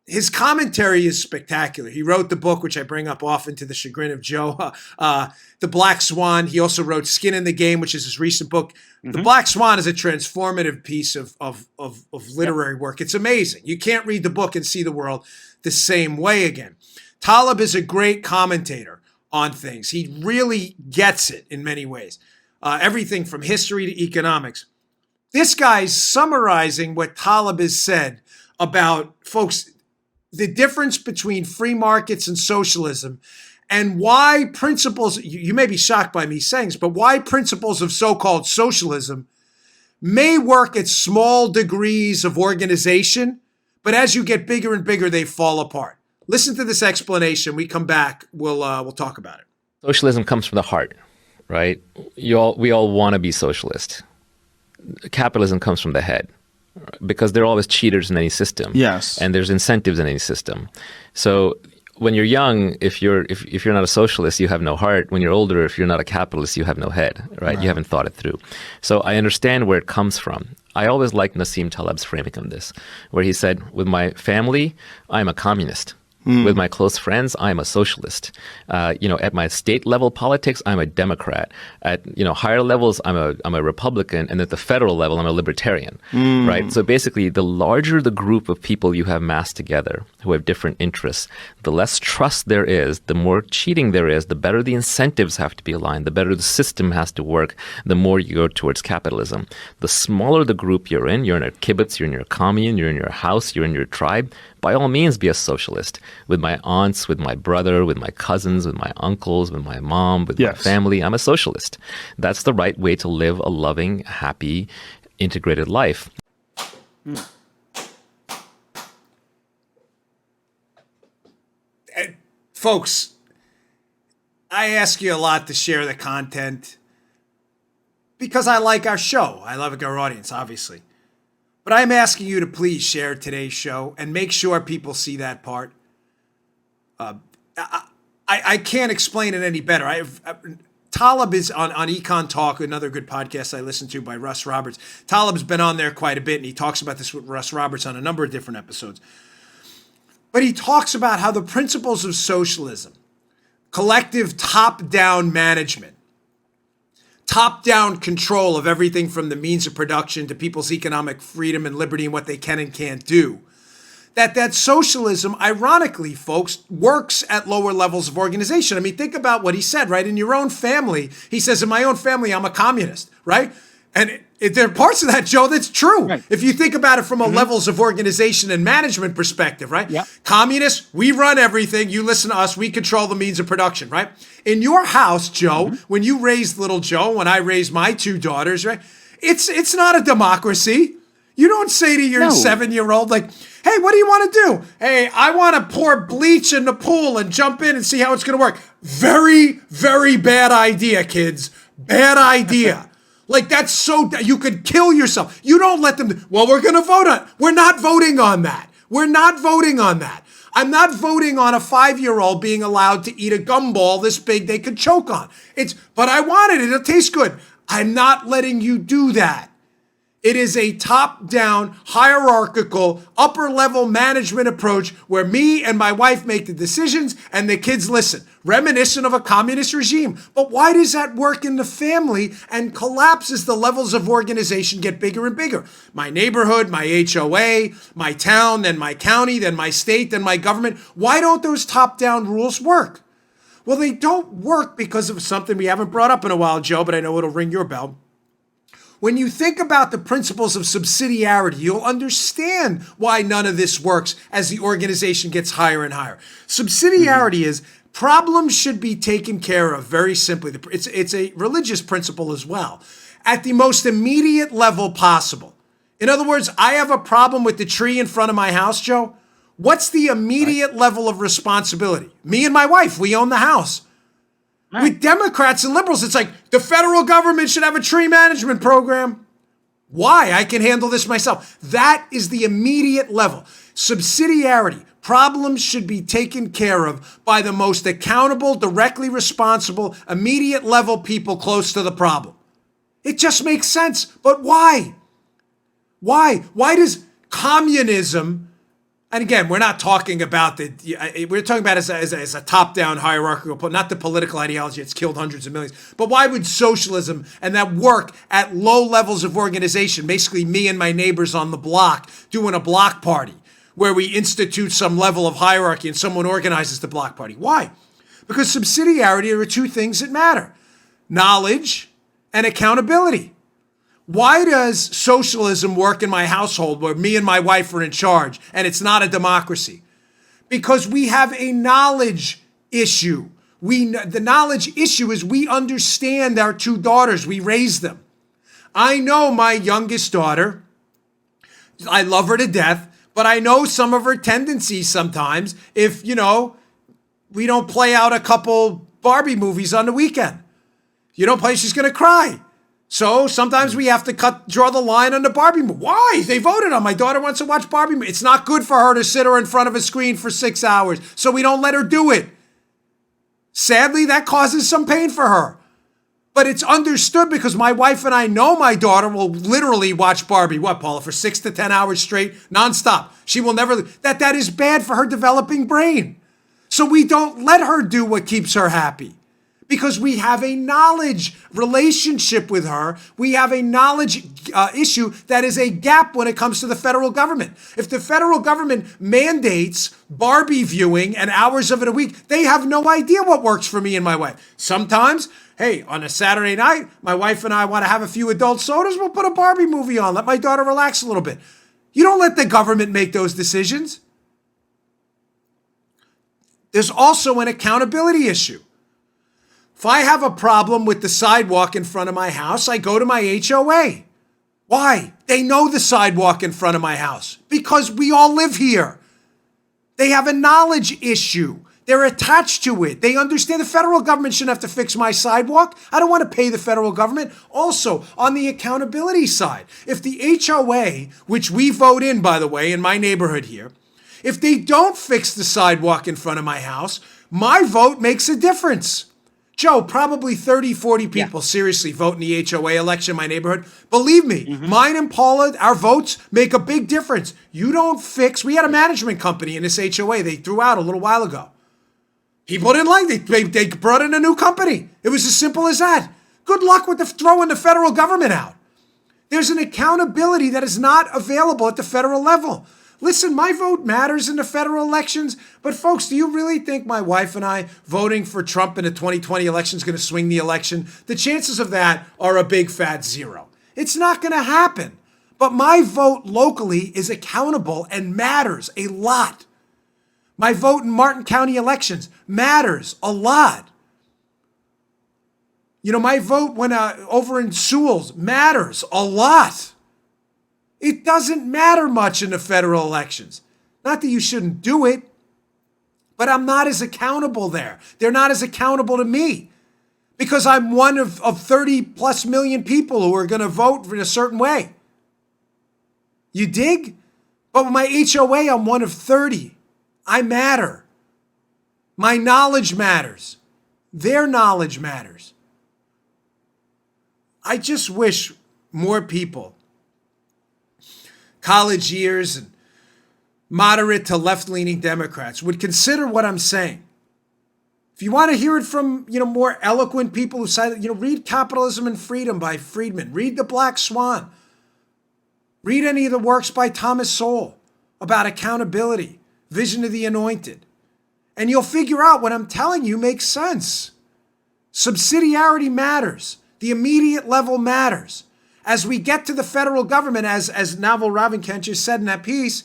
His commentary is spectacular. He wrote the book, which I bring up often to the chagrin of Joe, The Black Swan. He also wrote Skin in the Game, which is his recent book. The Black Swan is a transformative piece of literary work. It's amazing. You can't read the book and see the world the same way again. Taleb is a great commentator on things. He really gets it in many ways. Everything from history to economics. This guy's summarizing what Taleb has said about, folks, the difference between free markets and socialism, and why principles, you may be shocked by me saying this, but why principles of so-called socialism may work at small degrees of organization, but as you get bigger and bigger, they fall apart. Listen to this explanation. We come back, we'll talk about it. Socialism comes from the heart, right? We all want to be socialist. Capitalism comes from the head, because there are always cheaters in any system. Yes. And there's incentives in any system. So when you're young, if you're not a socialist, you have no heart. When you're older, if you're not a capitalist, you have no head, right? You haven't thought it through. So I understand where it comes from. I always liked Nassim Taleb's framing of this, where he said, with my family, I'm a communist. With my close friends, I'm a socialist. At my state level politics, I'm a Democrat. At higher levels, I'm a Republican, and at the federal level, I'm a libertarian. Right? So basically, the larger the group of people you have massed together who have different interests, the less trust there is, the more cheating there is, the better the incentives have to be aligned, the better the system has to work, the more you go towards capitalism. The smaller the group you're in a kibbutz, you're in your commune, you're in your house, you're in your tribe, by all means, be a socialist. With my aunts, with my brother, with my cousins, with my uncles, with my mom, with my family, I'm a socialist. That's the right way to live a loving, happy, integrated life. Folks, I ask you a lot to share the content because I like our show. I love our audience, obviously. But I'm asking you to please share today's show and make sure people see that part. I can't explain it any better. Taleb is on Econ Talk, another good podcast I listen to by Russ Roberts. Taleb's been on there quite a bit, and he talks about this with Russ Roberts on a number of different episodes. But he talks about how the principles of socialism, collective top-down management, top-down control of everything from the means of production to people's economic freedom and liberty and what they can and can't do. That socialism, ironically, folks, works at lower levels of organization. I mean, think about what he said, right? In your own family, he says, in my own family, I'm a communist, right? And there are parts of that, Joe, that's true. Right. If you think about it from a levels of organization and management perspective, right? Yeah. Communists, we run everything. You listen to us. We control the means of production, right? In your house, Joe, when you raised little Joe, when I raised my 2 daughters, right? It's not a democracy. You don't say to your 7-year-old, like, hey, what do you want to do? Hey, I want to pour bleach in the pool and jump in and see how it's going to work. Very, very bad idea, kids. Bad idea. Like, that's so, you could kill yourself. You don't let them, well, we're going to vote on it. We're not voting on that. We're not voting on that. I'm not voting on a 5-year-old being allowed to eat a gumball this big they could choke on. But I want it. It'll taste good. I'm not letting you do that. It is a top-down, hierarchical, upper-level management approach where me and my wife make the decisions and the kids listen, reminiscent of a communist regime. But why does that work in the family and collapse as the levels of organization get bigger and bigger? My neighborhood, my HOA, my town, then my county, then my state, then my government. Why don't those top-down rules work? Well, they don't work because of something we haven't brought up in a while, Joe, but I know it'll ring your bell. When you think about the principles of subsidiarity, you'll understand why none of this works as the organization gets higher and higher. Subsidiarity is problems should be taken care of very simply. It's a religious principle as well, at the most immediate level possible. In other words, I have a problem with the tree in front of my house, Joe. What's the immediate level of responsibility? Me and my wife, we own the house. With Democrats and liberals, it's like the federal government should have a tree management program. Why? I can handle this myself. That is the immediate level. Subsidiarity. Problems should be taken care of by the most accountable, directly responsible, immediate level people close to the problem. It just makes sense. But why? Why? Why does communism... And again, we're not talking about we're talking about as a top-down hierarchical, not the political ideology that's killed hundreds of millions. But why would socialism and that work at low levels of organization, basically me and my neighbors on the block doing a block party where we institute some level of hierarchy and someone organizes the block party? Why? Because subsidiarity are 2 things that matter: knowledge and accountability. Why does socialism work in my household where me and my wife are in charge and it's not a democracy? Because we have a knowledge issue. The knowledge issue is we understand our 2 daughters. We raise them. I know my youngest daughter. I love her to death, but I know some of her tendencies sometimes if, we don't play out a couple Barbie movies on the weekend. You don't play, she's going to cry. So sometimes we have to draw the line on the Barbie movie. Why? They voted on. My daughter wants to watch Barbie movie. It's not good for her to sit her in front of a screen for 6 hours, so we don't let her do it. Sadly, that causes some pain for her. But it's understood because my wife and I know my daughter will literally watch Barbie, what, Paula, for 6 to 10 hours straight, nonstop. She will never, that is bad for her developing brain. So we don't let her do what keeps her happy. Because we have a knowledge relationship with her. We have a knowledge issue that is a gap when it comes to the federal government. If the federal government mandates Barbie viewing and hours of it a week, they have no idea what works for me and my wife. Sometimes, hey, on a Saturday night, my wife and I want to have a few adult sodas. We'll put a Barbie movie on. Let my daughter relax a little bit. You don't let the government make those decisions. There's also an accountability issue. If I have a problem with the sidewalk in front of my house, I go to my HOA. Why? They know the sidewalk in front of my house because we all live here. They have a knowledge issue. They're attached to it. They understand the federal government shouldn't have to fix my sidewalk. I don't want to pay the federal government. Also, on the accountability side, if the HOA, which we vote in, by the way, in my neighborhood here, if they don't fix the sidewalk in front of my house, my vote makes a difference. Joe, probably 30, 40 people seriously vote in the HOA election in my neighborhood. Believe me, mine and Paula, our votes make a big difference. You don't fix, we had a management company in this HOA they threw out a little while ago. People didn't like it. They brought in a new company. It was as simple as that. Good luck with throwing the federal government out. There's an accountability that is not available at the federal level. Listen, my vote matters in the federal elections, but folks, do you really think my wife and I voting for Trump in the 2020 election is going to swing the election? The chances of that are a big fat 0. It's not going to happen. But my vote locally is accountable and matters a lot. My vote in Martin County elections matters a lot. You know, my vote when over in Sewell's matters a lot. It doesn't matter much in the federal elections. Not that you shouldn't do it, but I'm not as accountable there. They're not as accountable to me because I'm one of 30 plus million people who are going to vote in a certain way. You dig? But with my HOA, I'm one of 30. I matter. My knowledge matters. Their knowledge matters. I just wish more people, college years and moderate to left-leaning Democrats, would consider what I'm saying. If you want to hear it from, more eloquent people who say, read Capitalism and Freedom by Friedman. Read The Black Swan. Read any of the works by Thomas Sowell about accountability, Vision of the Anointed. And you'll figure out what I'm telling you makes sense. Subsidiarity matters. The immediate level matters. As we get to the federal government, as Naval Ravikant just said in that piece,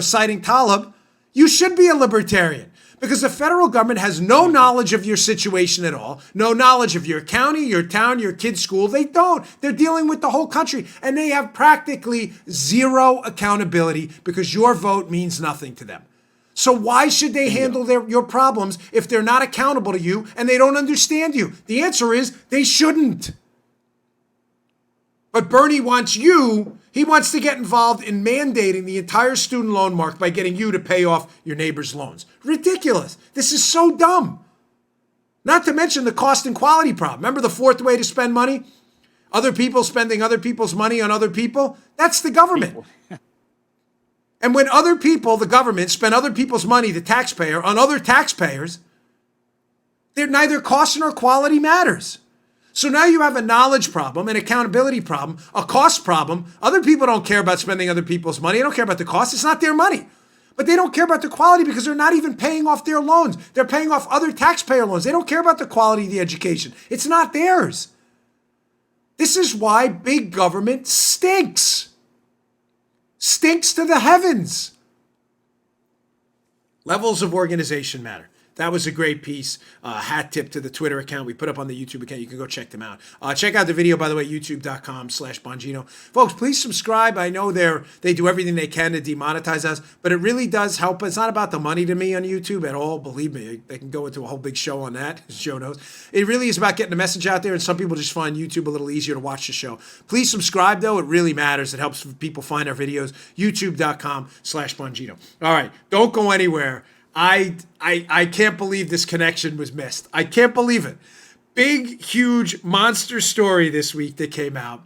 citing Taleb, you should be a libertarian because the federal government has no knowledge of your situation at all, no knowledge of your county, your town, your kid's school. They don't. They're dealing with the whole country, and they have practically zero accountability because your vote means nothing to them. So why should they handle your problems if they're not accountable to you and they don't understand you? The answer is they shouldn't. But Bernie wants he wants to get involved in mandating the entire student loan market by getting you to pay off your neighbor's loans. Ridiculous. This is so dumb. Not to mention the cost and quality problem. Remember the fourth way to spend money? Other people spending other people's money on other people? That's the government. And when other people, the government, spend other people's money, the taxpayer, on other taxpayers, neither cost nor quality matters. So now you have a knowledge problem, an accountability problem, a cost problem. Other people don't care about spending other people's money. They don't care about the cost. It's not their money. But they don't care about the quality because they're not even paying off their loans. They're paying off other taxpayer loans. They don't care about the quality of the education. It's not theirs. This is why big government stinks. Stinks to the heavens. Levels of organization matter. That was a great piece. Hat tip to the Twitter account we put up on the YouTube account. You can go check them out. Check out the video, by the way, youtube.com/Bongino. Folks, please subscribe. I know they do everything they can to demonetize us, but it really does help. It's not about the money to me on YouTube at all. Believe me, they can go into a whole big show on that, as Joe knows. It really is about getting the message out there, and some people just find YouTube a little easier to watch the show. Please subscribe, though. It really matters. It helps people find our videos. youtube.com/Bongino. All right, don't go anywhere. I can't believe this connection was missed. I can't believe it. Big, huge monster story this week that came out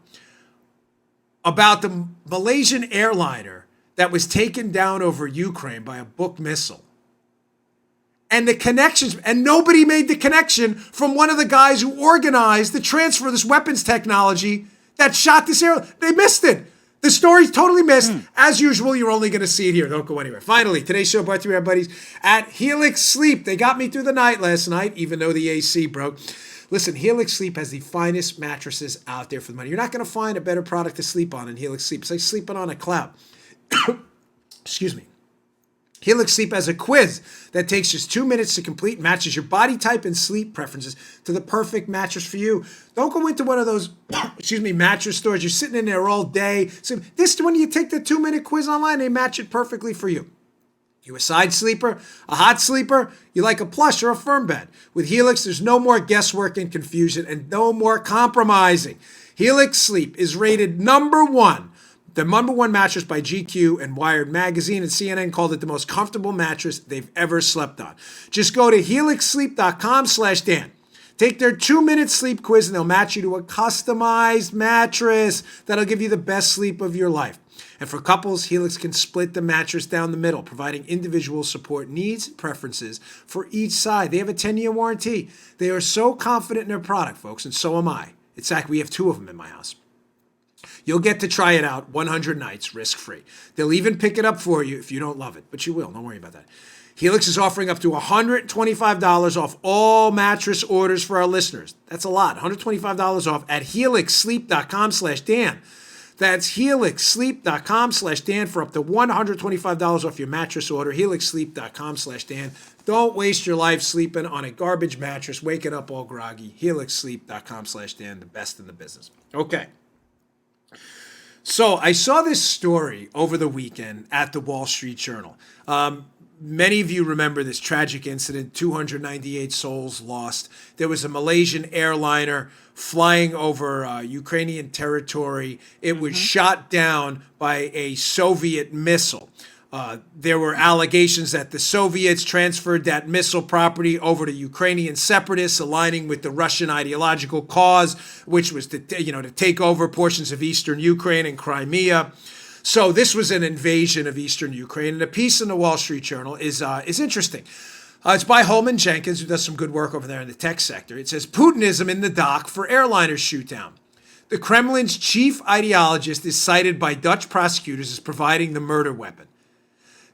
about the Malaysian airliner that was taken down over Ukraine by a Buk missile. And the connections, and nobody made the connection from one of the guys who organized the transfer of this weapons technology that shot this airline. They missed it. The story's totally missed. As usual, you're only going to see it here. Don't go anywhere. Finally, today's show brought to you by our buddies at Helix Sleep. They got me through the night last night, even though the AC broke. Listen, Helix Sleep has the finest mattresses out there for the money. You're not going to find a better product to sleep on than Helix Sleep. It's like sleeping on a cloud. Excuse me. Helix Sleep has a quiz that takes just 2 minutes to complete, matches your body type and sleep preferences to the perfect mattress for you. Don't go into one of those, mattress stores. You're sitting in there all day. So when you take the 2-minute quiz online, they match it perfectly for you. You a side sleeper, a hot sleeper, you like a plush or a firm bed. With Helix, there's no more guesswork and confusion and no more compromising. Helix Sleep is rated the number one mattress by GQ and Wired Magazine, and CNN called it the most comfortable mattress they've ever slept on. Just go to helixsleep.com/Dan. Take their 2-minute sleep quiz and they'll match you to a customized mattress that'll give you the best sleep of your life. And for couples, Helix can split the mattress down the middle, providing individual support needs and preferences for each side. They have a 10-year warranty. They are so confident in their product, folks, and so am I. In fact, we have 2 of them in my house. You'll get to try it out 100 nights risk-free. They'll even pick it up for you if you don't love it, but you will. Don't worry about that. Helix is offering up to $125 off all mattress orders for our listeners. That's a lot. $125 off at helixsleep.com/Dan. That's helixsleep.com/Dan for up to $125 off your mattress order. helixsleep.com/Dan. Don't waste your life sleeping on a garbage mattress, waking up all groggy. helixsleep.com/Dan, the best in the business. Okay. So I saw this story over the weekend at the Wall Street Journal. Many of you remember this tragic incident, 298 souls lost. There was a Malaysian airliner flying over Ukrainian territory. It was shot down by a Soviet missile. There were allegations that the Soviets transferred that missile property over to Ukrainian separatists, aligning with the Russian ideological cause, which was to take over portions of eastern Ukraine and Crimea. So this was an invasion of eastern Ukraine. And a piece in the Wall Street Journal is interesting. It's by Holman Jenkins, who does some good work over there in the tech sector. It says, Putinism in the dock for airliner shootdown. The Kremlin's chief ideologist is cited by Dutch prosecutors as providing the murder weapon.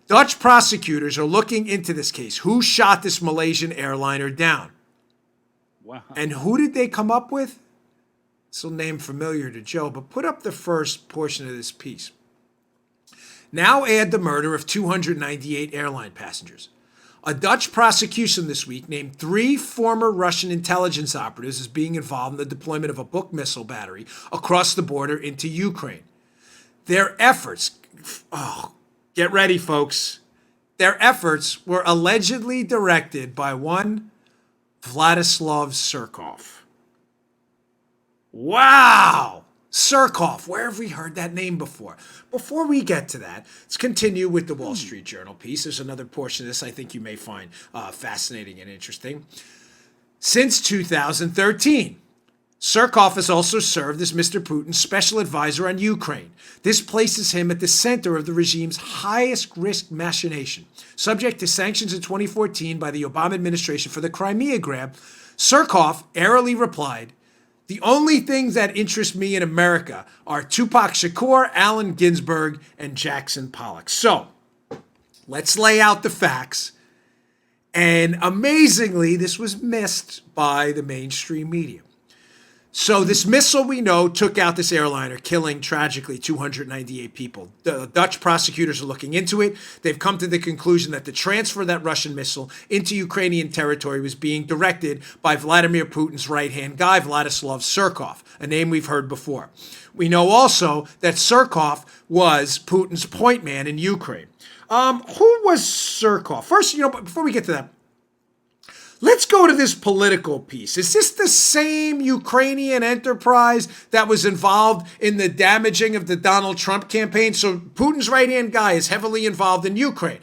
Dutch prosecutors are looking into this case. Who shot this Malaysian airliner down? Wow. And who did they come up with? It's a name familiar to Joe, but put up the first portion of this piece. Now add the murder of 298 airline passengers. A Dutch prosecution this week named 3 former Russian intelligence operatives as being involved in the deployment of a Buk missile battery across the border into Ukraine. Their efforts, get ready, folks. Their efforts were allegedly directed by one Vladislav Surkov. Wow! Surkov, where have we heard that name before? Before we get to that, let's continue with the Wall Street Journal piece. There's another portion of this I think you may find fascinating and interesting. Since 2013, Surkov has also served as Mr. Putin's special advisor on Ukraine. This places him at the center of the regime's highest risk machination. Subject to sanctions in 2014 by the Obama administration for the Crimea grab, Surkov airily replied, "The only things that interest me in America are Tupac Shakur, Allen Ginsberg, and Jackson Pollock." So, let's lay out the facts. And amazingly, this was missed by the mainstream media. So this missile, we know, took out this airliner, killing tragically 298 people. The Dutch prosecutors are looking into it. They've come to the conclusion that the transfer of that Russian missile into Ukrainian territory was being directed by Vladimir Putin's right-hand guy, Vladislav Surkov, a name we've heard before. We know also that Surkov was Putin's point man in Ukraine. Who was Surkov? First, before we get to that, let's go to this political piece. Is this the same Ukrainian enterprise that was involved in the damaging of the Donald Trump campaign? So Putin's right-hand guy is heavily involved in Ukraine.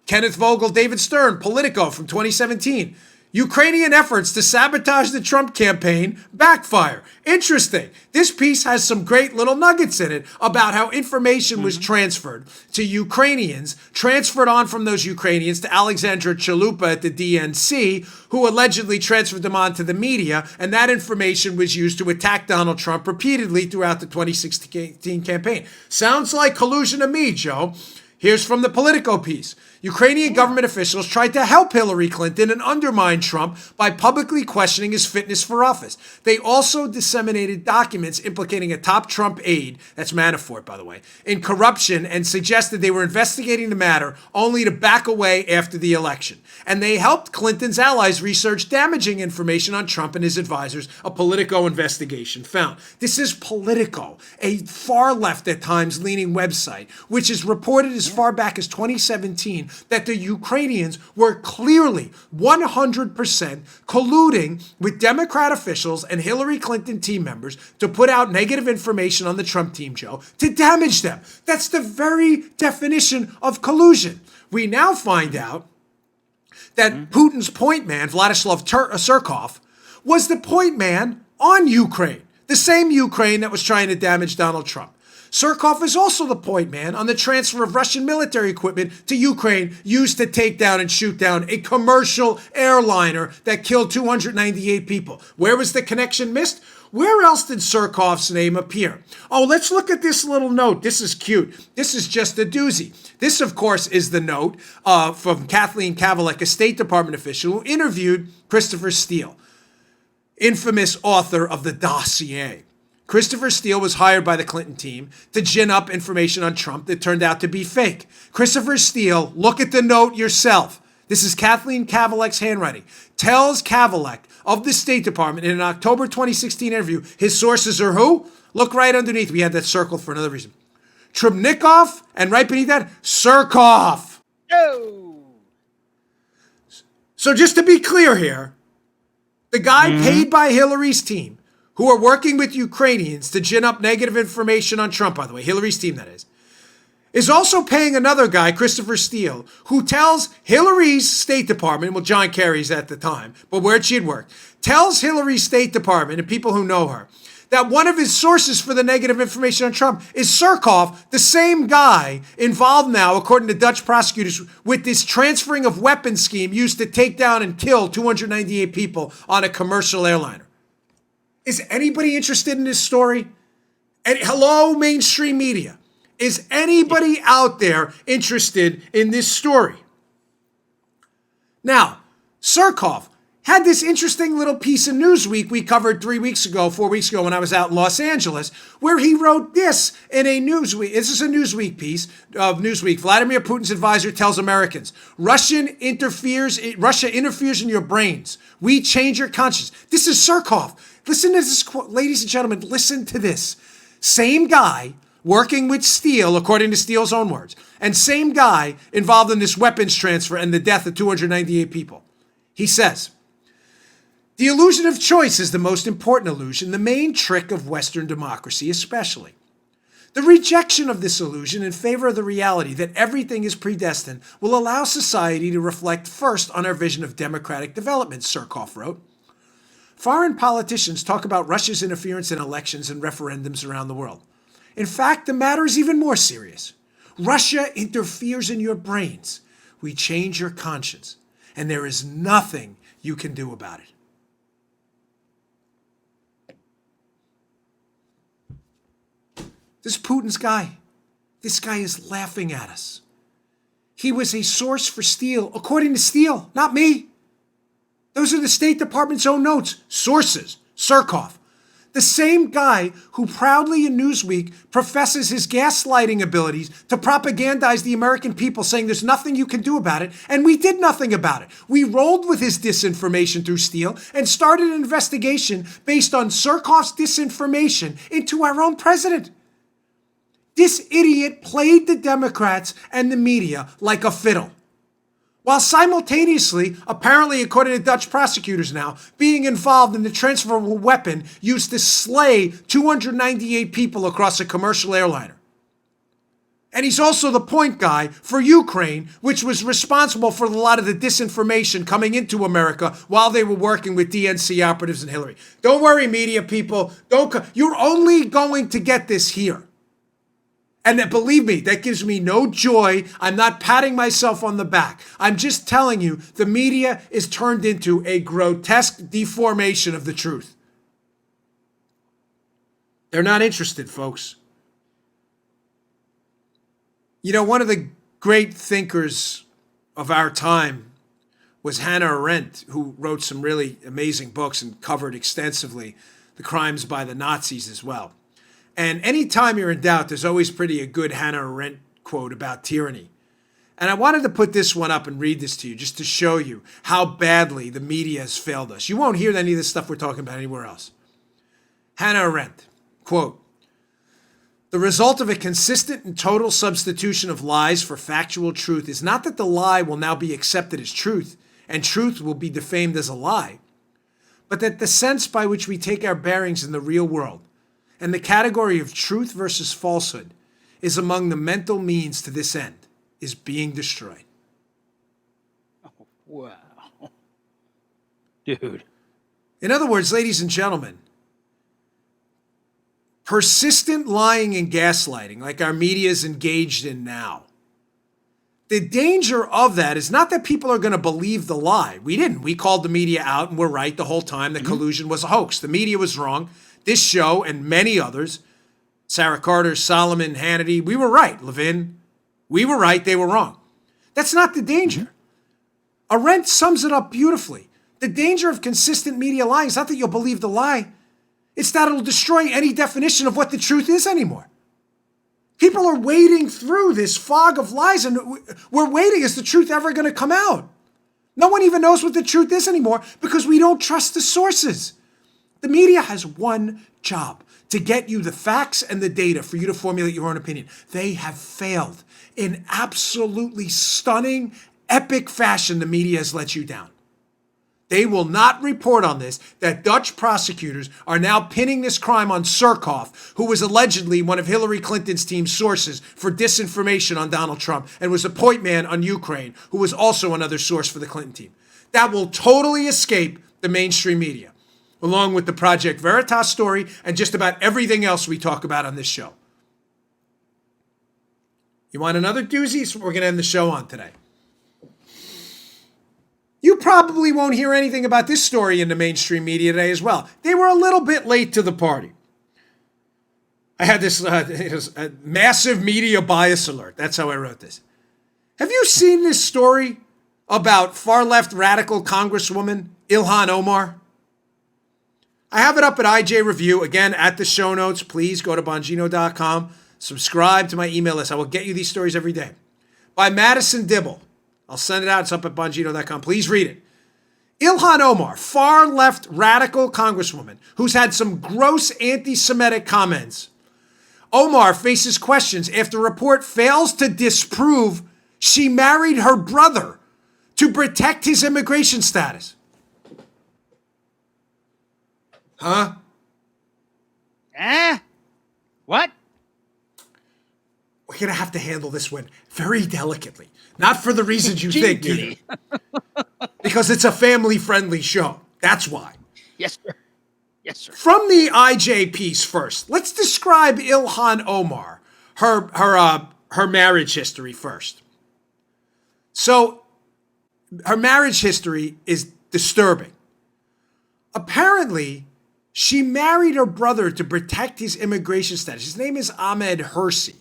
Kenneth Vogel, David Stern, Politico from 2017. Ukrainian efforts to sabotage the Trump campaign backfire. Interesting. This piece has some great little nuggets in it about how information was transferred to Ukrainians, transferred on from those Ukrainians to Alexandra Chalupa at the DNC, who allegedly transferred them on to the media, and that information was used to attack Donald Trump repeatedly throughout the 2016 campaign. Sounds like collusion to me, Joe. Here's from the Politico piece. Ukrainian government officials tried to help Hillary Clinton and undermine Trump by publicly questioning his fitness for office. They also disseminated documents implicating a top Trump aide, that's Manafort, by the way, in corruption and suggested they were investigating the matter only to back away after the election. And they helped Clinton's allies research damaging information on Trump and his advisors, a Politico investigation found. This is Politico, a far left at times leaning website, which is reported as far back as 2017 that the Ukrainians were clearly 100% colluding with Democrat officials and Hillary Clinton team members to put out negative information on the Trump team, Joe, to damage them. That's the very definition of collusion. We now find out that Putin's point man, Vladislav Surkov, was the point man on Ukraine, the same Ukraine that was trying to damage Donald Trump. Surkov is also the point man on the transfer of Russian military equipment to Ukraine used to take down and shoot down a commercial airliner that killed 298 people. Where was the connection missed? Where else did Surkoff's name appear? Oh, let's look at this little note. This is cute. This is just a doozy. This, of course, is the note from Kathleen Kavalek, a State Department official who interviewed Christopher Steele, infamous author of the dossier. Christopher Steele was hired by the Clinton team to gin up information on Trump that turned out to be fake. Christopher Steele, look at the note yourself. This is Kathleen Kavalek's handwriting. Tells Kavalek of the State Department in an October 2016 interview, his sources are who? Look right underneath. We had that circled for another reason. Trubnikov, and right beneath that, Surkov. Oh. So just to be clear here, the guy paid by Hillary's team, who are working with Ukrainians to gin up negative information on Trump, by the way, Hillary's team, that is also paying another guy, Christopher Steele, who tells Hillary's State Department, well, John Kerry's at the time, but where she'd worked, tells Hillary's State Department and people who know her that one of his sources for the negative information on Trump is Surkov, the same guy involved now, according to Dutch prosecutors, with this transferring of weapons scheme used to take down and kill 298 people on a commercial airliner. Is anybody interested in this story? And hello, mainstream media. Is anybody out there interested in this story? Now, Surkov had this interesting little piece in Newsweek we covered 4 weeks ago when I was out in Los Angeles, where he wrote this in a Newsweek. This is a Newsweek piece of Newsweek. Vladimir Putin's advisor tells Americans, Russia interferes in your brains. We change your conscience. This is Surkov. Listen to this quote. Ladies and gentlemen, listen to this. Same guy working with Steele, according to Steele's own words, and same guy involved in this weapons transfer and the death of 298 people. He says, the illusion of choice is the most important illusion, the main trick of Western democracy especially. The rejection of this illusion in favor of the reality that everything is predestined will allow society to reflect first on our vision of democratic development, Surkov wrote. Foreign politicians talk about Russia's interference in elections and referendums around the world. In fact, the matter is even more serious. Russia interferes in your brains. We change your conscience, and there is nothing you can do about it. This Putin's guy, this guy is laughing at us. He was a source for Steele, according to Steele, not me. Those are the State Department's own notes. Sources, Surkov. The same guy who proudly in Newsweek professes his gaslighting abilities to propagandize the American people, saying there's nothing you can do about it, and we did nothing about it. We rolled with his disinformation through Steele and started an investigation based on Surkov's disinformation into our own president. This idiot played the Democrats and the media like a fiddle, while simultaneously, apparently according to Dutch prosecutors now, being involved in the transfer of a weapon used to slay 298 people across a commercial airliner. And he's also the point guy for Ukraine, which was responsible for a lot of the disinformation coming into America while they were working with DNC operatives and Hillary. Don't worry, media people. You're only going to get this here. And that, believe me, that gives me no joy. I'm not patting myself on the back. I'm just telling you the media is turned into a grotesque deformation of the truth. They're not interested, folks. You know, one of the great thinkers of our time was Hannah Arendt, who wrote some really amazing books and covered extensively the crimes by the Nazis as well. And anytime you're in doubt, there's always a good Hannah Arendt quote about tyranny. And I wanted to put this one up and read this to you just to show you how badly the media has failed us. You won't hear any of this stuff we're talking about anywhere else. Hannah Arendt, quote, the result of a consistent and total substitution of lies for factual truth is not that the lie will now be accepted as truth and truth will be defamed as a lie, but that the sense by which we take our bearings in the real world and the category of truth versus falsehood is among the mental means to this end, is being destroyed. Oh, wow. Dude. In other words, ladies and gentlemen, persistent lying and gaslighting, like our media is engaged in now, the danger of that is not that people are going to believe the lie. We didn't. We called the media out and we're right the whole time that collusion was a hoax. The media was wrong. this show and many others, Sarah Carter, Solomon, Hannity, we were right. Levin, we were right. They were wrong. That's not the danger. Arendt sums it up beautifully. The danger of consistent media lying is not that you'll believe the lie. It's that it'll destroy any definition of what the truth is anymore. People are wading through this fog of lies, and we're waiting. Is the truth ever going to come out? No one even knows what the truth is anymore because we don't trust the sources. The media has one job: to get you the facts and the data for you to formulate your own opinion. They have failed. In absolutely stunning, epic fashion, the media has let you down. They will not report on this, that Dutch prosecutors are now pinning this crime on Surkov, who was allegedly one of Hillary Clinton's team's sources for disinformation on Donald Trump and was a point man on Ukraine, who was also another source for the Clinton team. That will totally escape the mainstream media, along with the Project Veritas story and just about everything else we talk about on this show. You want another doozy? So we're going to end the show on today. You probably won't hear anything about this story in the mainstream media today as well. They were a little bit late to the party. I had this massive media bias alert. That's how I wrote this. Have you seen this story about far-left radical Congresswoman Ilhan Omar? I have it up at IJ Review. Again, at the show notes. Please go to Bongino.com. Subscribe to my email list. I will get you these stories every day. By Madison Dibble. I'll send it out. It's up at Bongino.com. Please read it. Ilhan Omar, far-left radical congresswoman who's had some gross anti-Semitic comments. Omar faces questions after a report fails to disprove she married her brother to protect his immigration status. Huh? What? We're going to have to handle this one very delicately. Not for the reasons you think, either. Because it's a family-friendly show. That's why. Yes, sir. Yes, sir. From the IJ piece first, let's describe Ilhan Omar, her marriage history first. So, her marriage history is disturbing. Apparently, she married her brother to protect his immigration status. His name is Ahmed Hersey.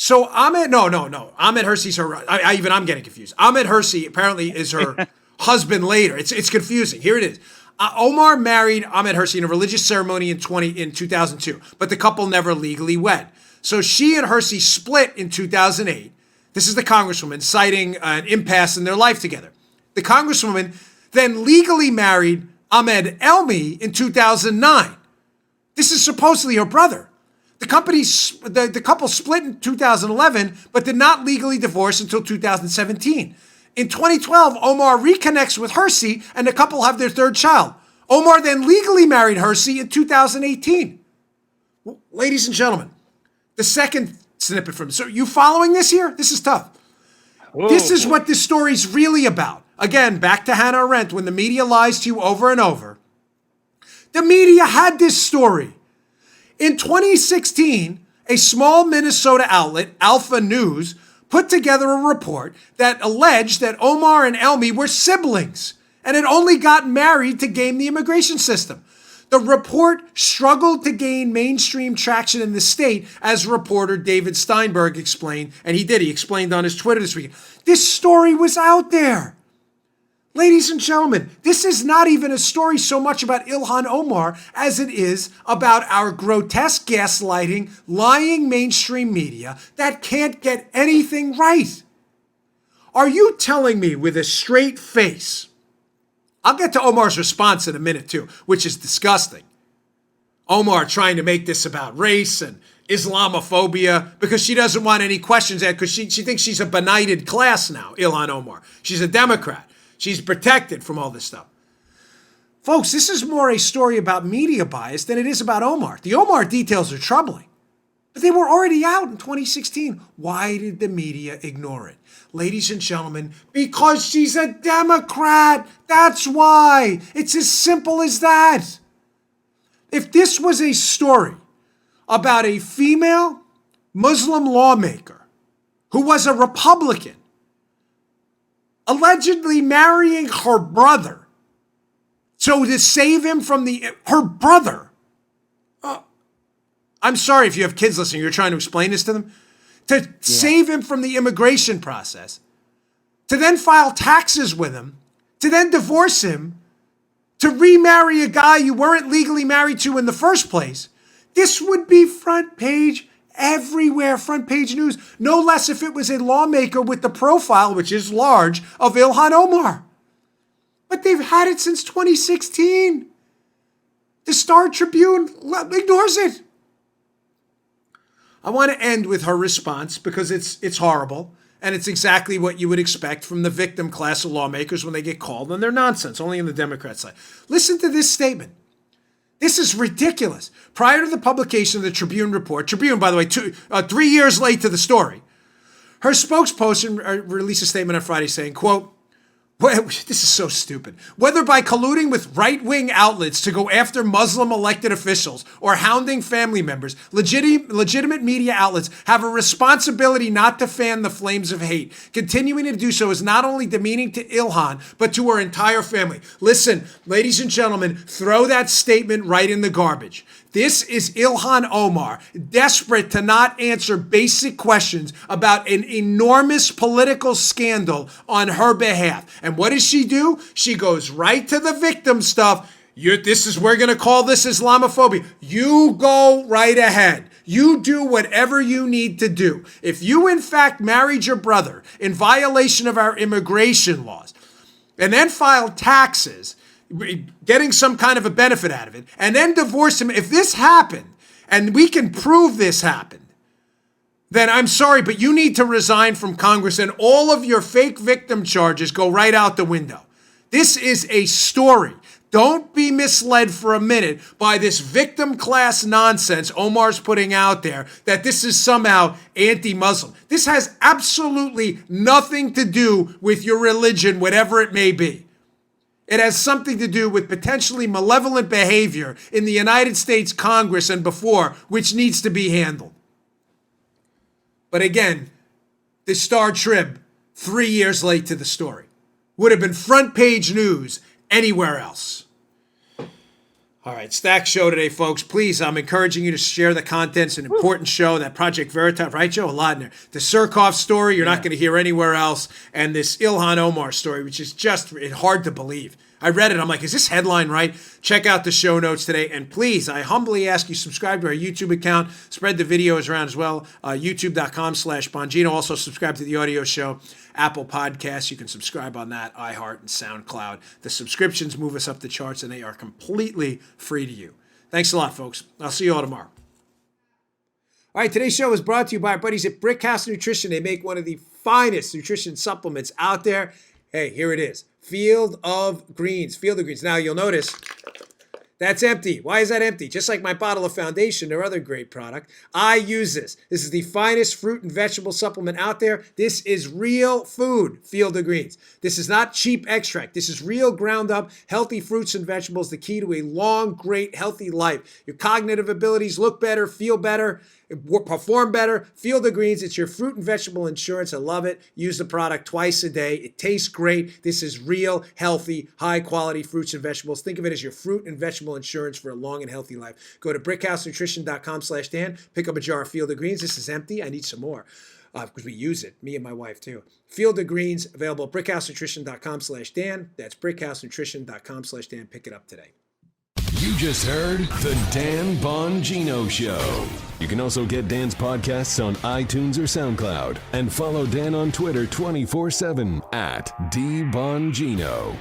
So Ahmed Hersey's her. I'm getting confused. Ahmed Hersey apparently is her husband later. It's confusing. Here it is. Omar married Ahmed Hersey in a religious ceremony in 2002, but the couple never legally wed. So she and Hersey split in 2008. This is the congresswoman citing an impasse in their life together. The congresswoman then legally married Ahmed Elmi in 2009. This is supposedly her brother. The couple split in 2011, but did not legally divorce until 2017. In 2012, Omar reconnects with Hersey, and the couple have their third child. Omar then legally married Hersey in 2018. Ladies and gentlemen, the second snippet from. So you following this here? This is tough. Whoa. This is what this story's really about. Again, back to Hannah Arendt, when the media lies to you over and over. The media had this story. In 2016, a small Minnesota outlet, Alpha News, put together a report that alleged that Omar and Elmi were siblings and had only gotten married to game the immigration system. The report struggled to gain mainstream traction in the state, as reporter David Steinberg explained, and he did. He explained on his Twitter this week. This story was out there. Ladies and gentlemen, this is not even a story so much about Ilhan Omar as it is about our grotesque gaslighting, lying mainstream media that can't get anything right. Are you telling me with a straight face? I'll get to Omar's response in a minute too, which is disgusting. Omar trying to make this about race and Islamophobia because she doesn't want any questions asked because she thinks she's a benighted class now, Ilhan Omar. She's a Democrat. She's protected from all this stuff. Folks, this is more a story about media bias than it is about Omar. The Omar details are troubling, but they were already out in 2016. Why did the media ignore it? Ladies and gentlemen, because she's a Democrat. That's why. It's as simple as that. If this was a story about a female Muslim lawmaker who was a Republican, allegedly marrying her brother So to save him from her brother, I'm sorry if you have kids listening, you're trying to explain this to them, to save him from the immigration process, to then file taxes with him, to then divorce him, to remarry a guy you weren't legally married to in the first place. This would be front page everywhere, front page news, no less if it was a lawmaker with the profile, which is large, of Ilhan Omar. But they've had it since 2016. The Star Tribune ignores it. I want to end with her response because it's horrible, and it's exactly what you would expect from the victim class of lawmakers when they get called on their nonsense, only on the Democrat side. Listen to this statement. This is ridiculous. Prior to the publication of the Tribune report, Tribune, by the way, 3 years late to the story, her spokesperson released a statement on Friday saying, quote, this is so stupid. Whether by colluding with right-wing outlets to go after Muslim elected officials or hounding family members, legitimate media outlets have a responsibility not to fan the flames of hate. Continuing to do so is not only demeaning to Ilhan, but to her entire family. Listen, ladies and gentlemen, throw that statement right in the garbage. This is Ilhan Omar, desperate to not answer basic questions about an enormous political scandal on her behalf. And what does she do? She goes right to the victim stuff. We're going to call this Islamophobia. You go right ahead. You do whatever you need to do. If you, in fact, married your brother in violation of our immigration laws and then filed taxes, getting some kind of a benefit out of it, and then divorce him. If this happened, and we can prove this happened, then I'm sorry, but you need to resign from Congress and all of your fake victim charges go right out the window. This is a story. Don't be misled for a minute by this victim class nonsense Omar's putting out there that this is somehow anti-Muslim. This has absolutely nothing to do with your religion, whatever it may be. It has something to do with potentially malevolent behavior in the United States Congress and before, which needs to be handled. But again, the Star Trib, 3 years late to the story, would have been front page news anywhere else. All right, Stack Show today, folks. Please, I'm encouraging you to share the content. It's an important show. That Project Veritas, right, Joe? A lot in there. The Surkov story, you're not going to hear anywhere else. And this Ilhan Omar story, which is just hard to believe. I read it. I'm like, is this headline right? Check out the show notes today. And please, I humbly ask you, subscribe to our YouTube account. Spread the videos around as well. YouTube.com/Bongino. Also subscribe to the audio show. Apple Podcasts, you can subscribe on that, iHeart and SoundCloud. The subscriptions move us up the charts, and they are completely free to you. Thanks a lot, folks. I'll see you all tomorrow. All right, today's show is brought to you by our buddies at Brickhouse Nutrition. They make one of the finest nutrition supplements out there. Hey, here it is. Field of Greens. Field of Greens. Now, you'll notice that's empty. Why is that empty? Just like my bottle of Foundation, their other great product. I use this. This is the finest fruit and vegetable supplement out there. This is real food, Field of Greens. This is not cheap extract. This is real ground up, healthy fruits and vegetables, the key to a long, great, healthy life. Your cognitive abilities look better, feel better, perform better. Field of Greens, it's your fruit and vegetable insurance. I love it. Use the product twice a day. It tastes great. This is real, healthy, high-quality fruits and vegetables. Think of it as your fruit and vegetable insurance for a long and healthy life. Go to brickhousenutrition.com/Dan. Pick up a jar of Field of Greens. This is empty. I need some more because we use it, me and my wife too. Field of Greens, available at brickhousenutrition.com/Dan. That's brickhousenutrition.com/Dan. Pick it up today. You just heard The Dan Bongino Show. You can also get Dan's podcasts on iTunes or SoundCloud. And follow Dan on Twitter 24/7 @DBongino.